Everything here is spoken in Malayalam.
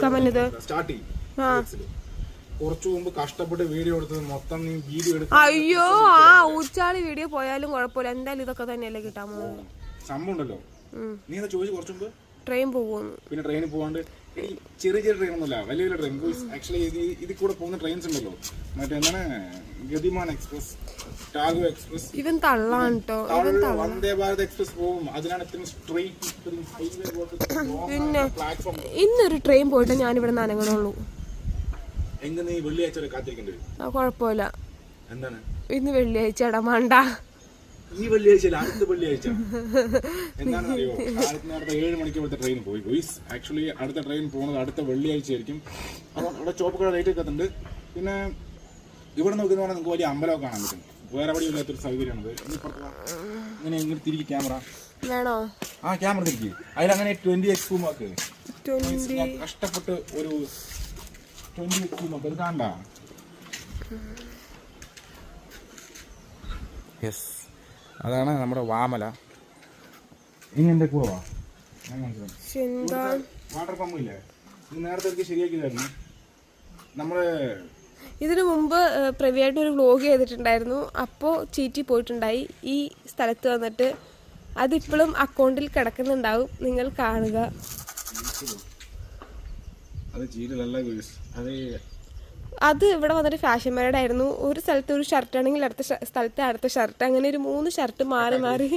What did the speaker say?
എടുക്കാൻ പറ്റുന്നത്? കുറച്ചു മുമ്പ് കഷ്ടപ്പെട്ട് വീഡിയോ എടുത്തത് മൊത്തം നീ വീഡിയോ എടുത്ത്. അയ്യോ, ആ ഊച്ചാളി വീഡിയോ പോയാലും കുഴപ്പമില്ല, എന്തായാലും ഇതൊക്കെ തന്നെയല്ലേ കിട്ടാൻ പോകുന്നത്. സംഭവം ഉണ്ടല്ലോ, നീ എന്താ ചോദിച്ചു കുറച്ചു മുമ്പ്? ട്രെയിൻ പോകുന്നു. പിന്നെ ട്രെയിനിൽ പോകാണ്ട് ചെറിയ ചെറിയ ട്രെയിൻ ഒന്നുമില്ല, വലിയ വലിയ ട്രെയിൻ. ആക്ച്വലി ഇതിൽ കൂടെ പോകുന്ന ട്രെയിൻസ് ഉണ്ടല്ലോ, മറ്റേ എന്താണ് ഗതിമാൻ എക്സ്പ്രസ്, ടാഗോ എക്സ്പ്രസ്, ഇവൻ തള്ളാണ് കേട്ടോ. വന്ദേ ഭാരത് എക്സ്പ്രസ് പോകും. അതിനാണ് ഇത്രയും സ്ട്രെയിറ്റ് പിന്നെ ഇന്നൊരു ട്രെയിൻ പോയിട്ട് ഞാനിവിടെ നനങ്ങണുള്ളൂ. എങ്ങനെ നീ വെള്ളിയാഴ്ച വരെ കാത്തിരിക്കണ്ടേ? കുഴപ്പമില്ല. എന്താണ് ഇന്ന് വെള്ളിയാഴ്ച ഇടമാണ്ട. ഈ വെള്ളിയാഴ്ച അടുത്ത വെള്ളിയാഴ്ച എന്താണെന്ന് അറിയോ? നേരത്തെ 7 മണിക്ക് ഇവിടുത്തെ ട്രെയിൻ പോയി. ആക്ച്വലി അടുത്ത ട്രെയിൻ പോകുന്നത് അടുത്ത വെള്ളിയാഴ്ച ആയിരിക്കും. അപ്പോൾ ഇവിടെ ചോപ്പ് കട ലൈറ്റ് വെക്കുന്നുണ്ട്. പിന്നെ ഇവിടെ നോക്കുന്ന പറഞ്ഞാൽ നിങ്ങൾക്ക് വലിയ അമ്പലമൊക്കെ കാണാൻ പറ്റും. വേറെ എവിടെയും ഇല്ലാത്തൊരു സൗകര്യമാണത്. ഇങ്ങനെ ഇങ്ങനെ തിരികെ ക്യാമറ വേണോ? ആ ക്യാമറ തിരികെ അതിലങ്ങനെ 20x zoom ആക്ക്. കഷ്ടപ്പെട്ട് ഒരു 20x zoom ആക്ക്. അത് കാണണ്ട. യെസ്, അതാണ് നമ്മുടെ വാമല. ഇനി എന്റെ കൂടെ വാ. വാട്ടർ പമ്പ് ഇല്ലേ, നേരത്തെ ശരിയാക്കിയതായിരുന്നു. നമ്മള് ഇതിനു മുമ്പ് പ്രവിയായിട്ട് ഒരു വ്ലോഗ് ചെയ്തിട്ടുണ്ടായിരുന്നു. അപ്പോൾ ചീറ്റി പോയിട്ടുണ്ടായി. ഈ സ്ഥലത്ത് വന്നിട്ട് അതിപ്പോഴും അക്കൗണ്ടിൽ കിടക്കുന്നുണ്ടാവും, നിങ്ങൾ കാണുക. അത് ഇവിടെ വന്നിട്ട് ഫാഷൻ പരേഡ് ആയിരുന്നു. ഒരു സ്ഥലത്ത് ഒരു ഷർട്ട് ആണെങ്കിൽ അടുത്ത സ്ഥലത്ത് അടുത്ത ഷർട്ട്, അങ്ങനെ ഒരു 3 ഷർട്ട് മാറി മാറി